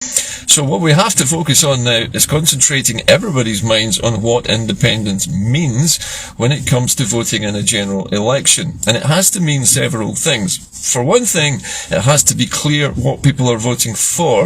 So what we have to focus on now is concentrating everybody's minds on what independence means when it comes to voting in a general election. And it has to mean several things. For one thing, it has to be clear what people are voting for.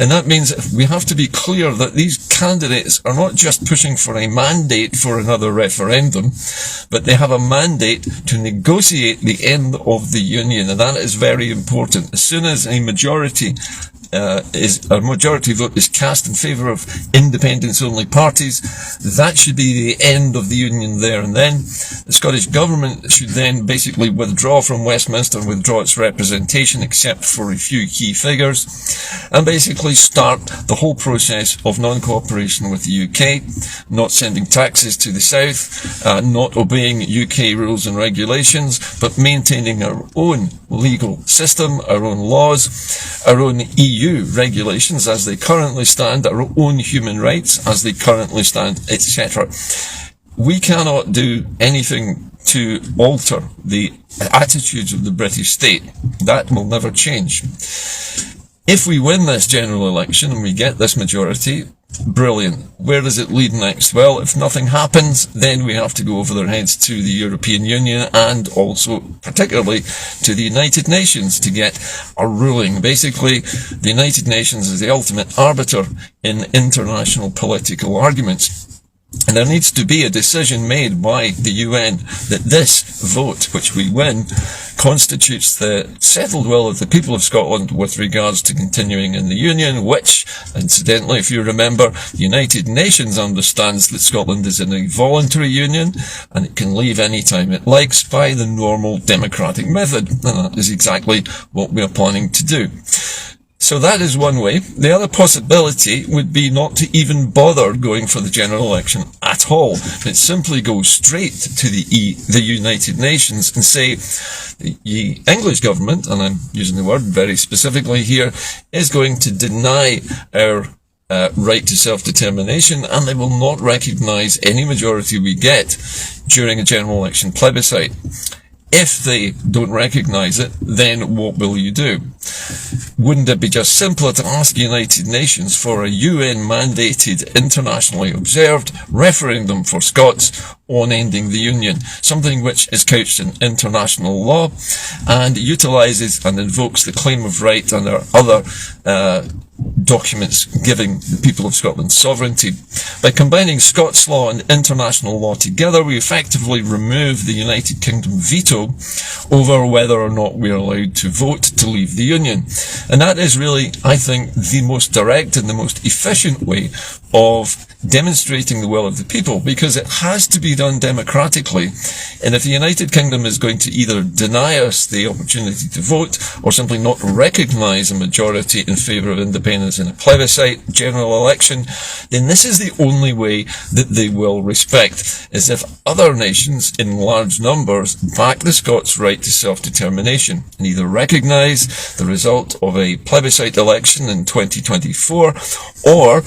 And that means we have to be clear that these candidates are not just pushing for a mandate for another referendum, but they have a mandate to negotiate the end of the union. And that is very important. As soon as a majority vote is cast in favour of independence-only parties, that should be the end of the union there and then. The Scottish Government should then basically withdraw from Westminster and withdraw its representation, except for a few key figures, and basically start the whole process of non-cooperation with the UK, not sending taxes to the south, not obeying UK rules and regulations, but maintaining our own legal system, our own laws, our own EU regulations as they currently stand, our own human rights as they currently stand, etc. We cannot do anything to alter the attitudes of the British state. That will never change. If we win this general election and we get this majority, brilliant. Where does it lead next? Well, if nothing happens, then we have to go over their heads to the European Union and also particularly to the United Nations to get a ruling. Basically, the United Nations is the ultimate arbiter in international political arguments. And there needs to be a decision made by the UN that this vote, which we win, constitutes the settled will of the people of Scotland with regards to continuing in the Union, which, incidentally, if you remember, the United Nations understands that Scotland is in a voluntary union and it can leave any time it likes by the normal democratic method. And that is exactly what we are planning to do. So that is one way. The other possibility would be not to even bother going for the general election at all, but simply go straight to the United Nations and say the English government, and I'm using the word very specifically here, is going to deny our right to self-determination, and they will not recognise any majority we get during a general election plebiscite. If they don't recognise it, then what will you do? Wouldn't it be just simpler to ask the United Nations for a UN-mandated, internationally observed referendum for Scots on ending the Union, something which is couched in international law and utilises and invokes the claim of right and our other documents giving the people of Scotland sovereignty. By combining Scots law and international law together, we effectively remove the United Kingdom veto over whether or not we are allowed to vote to leave the Union. And that is really, I think, the most direct and the most efficient way of demonstrating the will of the people, because it has to be done democratically. And if the United Kingdom is going to either deny us the opportunity to vote or simply not recognise a majority in favour of independence in a plebiscite general election, then this is the only way that they will respect, is if other nations in large numbers back the Scots' right to self-determination and either recognise the result of a plebiscite election in 2024 or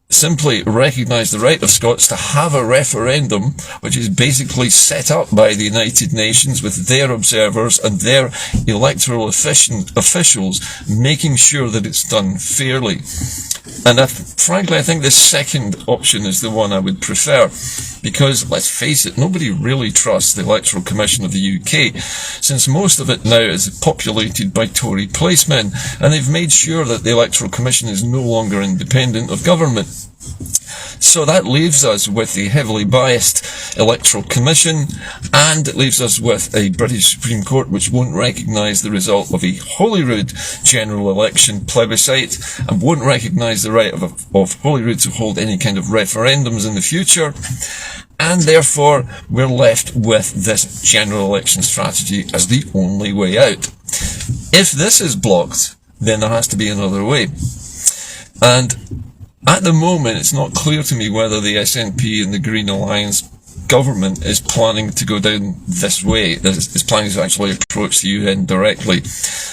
simply recognise the right of Scots to have a referendum, which is basically set up by the United Nations with their observers and their electoral officials, making sure that it's done fairly. And frankly, I think the second option is the one I would prefer, because, let's face it, nobody really trusts the Electoral Commission of the UK, since most of it now is populated by Tory policemen, and they've made sure that the Electoral Commission is no longer independent of government. So that leaves us with a heavily biased Electoral Commission, and it leaves us with a British Supreme Court which won't recognise the result of a Holyrood general election plebiscite and won't recognise the right of Holyrood to hold any kind of referendums in the future. And therefore, we're left with this general election strategy as the only way out. If this is blocked, then there has to be another way. And at the moment, it's not clear to me whether the SNP and the Green Alliance government is planning to go down this way, is planning to actually approach the UN directly.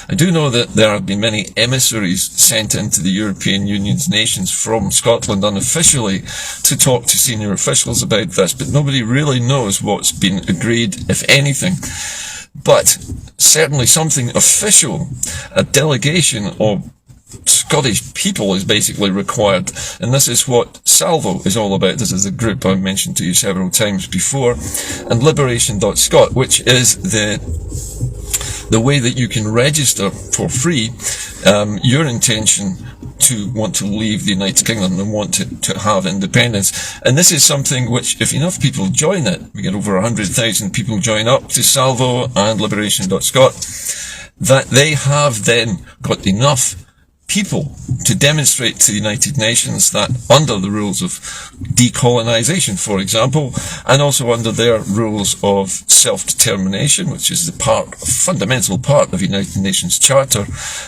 I do know that there have been many emissaries sent into the European Union's nations from Scotland unofficially to talk to senior officials about this, but nobody really knows what's been agreed, if anything. But certainly something official, a delegation of Scottish people is basically required. And this is what Salvo is all about. This is a group I've mentioned to you several times before. And Liberation.Scot, which is the way that you can register for free your intention to want to leave the United Kingdom and want to have independence. And this is something which, if enough people join it, we get over 100,000 people join up to Salvo and Liberation.Scot, that they have then got enough people to demonstrate to the United Nations that under the rules of decolonisation, for example, and also under their rules of self-determination, which is the fundamental part of the United Nations Charter,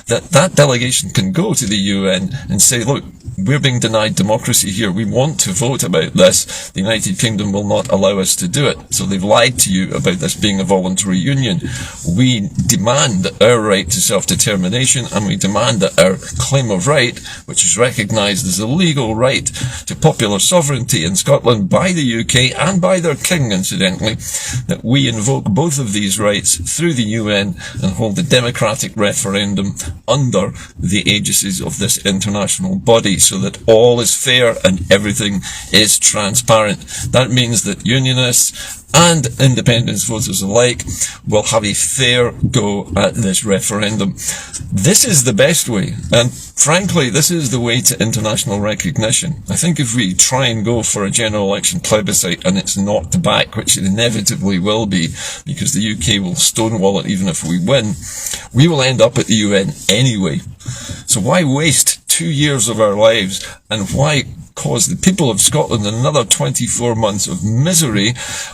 that delegation can go to the UN and say, look, we're being denied democracy here. We want to vote about this. The United Kingdom will not allow us to do it. So they've lied to you about this being a voluntary union. We demand our right to self-determination, and we demand that our claim of right, which is recognised as a legal right to popular sovereignty in Scotland by the UK and by their king, incidentally, that we invoke both of these rights through the UN and hold a democratic referendum under the aegis of this international body, so that all is fair and everything is transparent. That means that unionists and independence voters alike will have a fair go at this referendum. This is the best way, and frankly, this is the way to international recognition. I think if we try and go for a general election plebiscite and it's knocked back, which it inevitably will be, because the UK will stonewall it even if we win, we will end up at the UN anyway. So why waste 2 years of our lives, and why cause the people of Scotland another 24 months of misery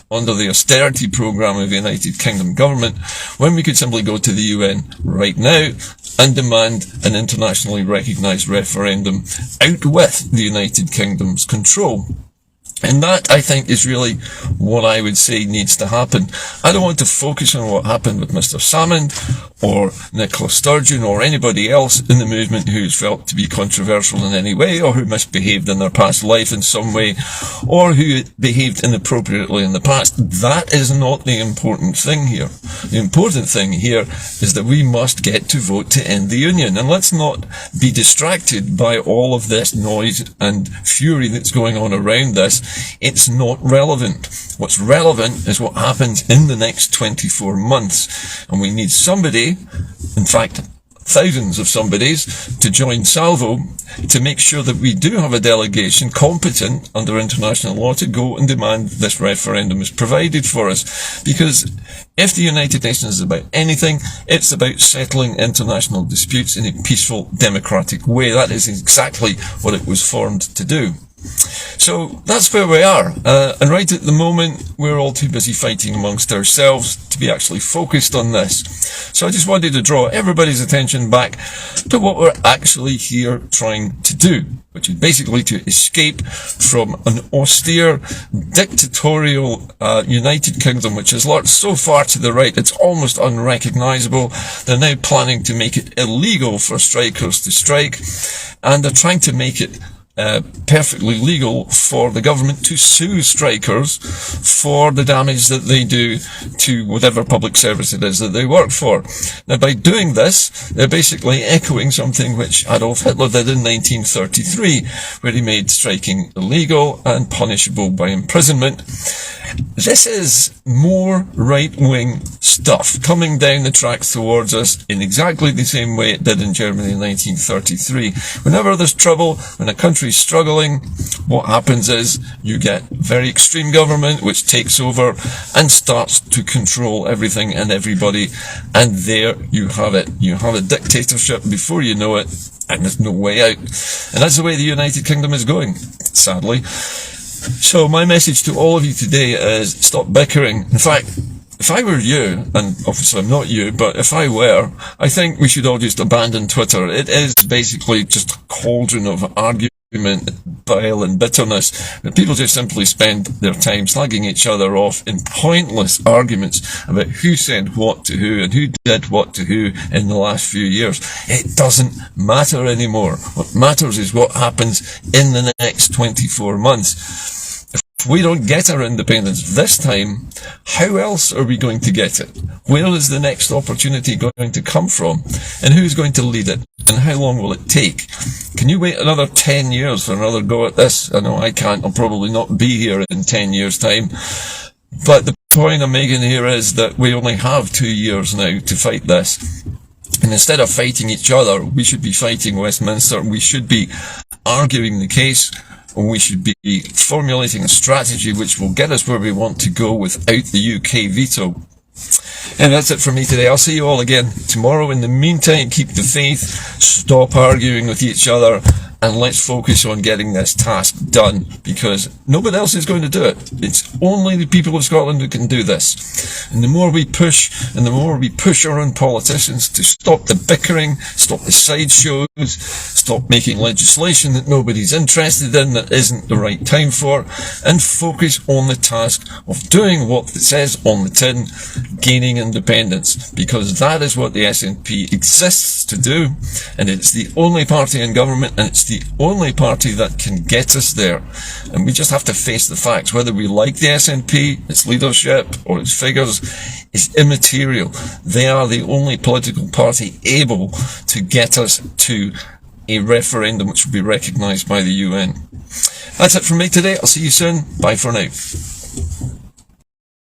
under the austerity programme of the United Kingdom government, when we could simply go to the UN right now and demand an internationally recognised referendum out with the United Kingdom's control. And that, I think, is really what I would say needs to happen. I don't want to focus on what happened with Mr. Salmond or Nicola Sturgeon or anybody else in the movement who's felt to be controversial in any way, or who misbehaved in their past life in some way, or who behaved inappropriately in the past. That is not the important thing here. The important thing here is that we must get to vote to end the union. And let's not be distracted by all of this noise and fury that's going on around this. It's not relevant. What's relevant is what happens in the next 24 months. And we need somebody, in fact, thousands of somebodies, to join Salvo to make sure that we do have a delegation competent under international law to go and demand this referendum is provided for us. Because if the United Nations is about anything, it's about settling international disputes in a peaceful, democratic way. That is exactly what it was formed to do. So that's where we are, and right at the moment we're all too busy fighting amongst ourselves to be actually focused on this. So I just wanted to draw everybody's attention back to what we're actually here trying to do, which is basically to escape from an austere, dictatorial United Kingdom, which has lurched so far to the right it's almost unrecognisable. They're now planning to make it illegal for strikers to strike, and they're trying to make it perfectly legal for the government to sue strikers for the damage that they do to whatever public service it is that they work for. Now, by doing this, they're basically echoing something which Adolf Hitler did in 1933, where he made striking illegal and punishable by imprisonment. This is more right-wing stuff coming down the tracks towards us in exactly the same way it did in Germany in 1933. Whenever there's trouble, when a country's struggling, what happens is you get very extreme government which takes over and starts to control everything and everybody, and there you have it. You have a dictatorship before you know it, and there's no way out. And that's the way the United Kingdom is going, sadly. So my message to all of you today is stop bickering. In fact, if I were you, and obviously I'm not you, but if I were, I think we should all just abandon Twitter. It is basically just a cauldron of argument, bile and bitterness, where people just simply spend their time slagging each other off in pointless arguments about who said what to who and who did what to who in the last few years. It doesn't matter anymore. What matters is what happens in the next 24 months. If we don't get our independence this time, how else are we going to get it? Where is the next opportunity going to come from? And who's going to lead it? And how long will it take? Can you wait another 10 years for another go at this? I know I can't. I'll probably not be here in 10 years' time. But the point I'm making here is that we only have 2 years now to fight this. And instead of fighting each other, we should be fighting Westminster. We should be arguing the case. And we should be formulating a strategy which will get us where we want to go without the UK veto. And that's it for me today. I'll see you all again tomorrow. In the meantime, keep the faith, stop arguing with each other, and let's focus on getting this task done, because nobody else is going to do it. It's only the people of Scotland who can do this. And the more we push, and the more we push our own politicians to stop the bickering, stop the sideshows, stop making legislation that nobody's interested in, that isn't the right time for, and focus on the task of doing what it says on the tin, gaining independence, because that is what the SNP exists to do, and it's the only party in government, and it's the only party that can get us there. And we just have to face the facts. Whether we like the SNP, its leadership, or its figures, is immaterial. They are the only political party able to get us to a referendum which will be recognised by the UN. That's it from me today. I'll see you soon. Bye for now.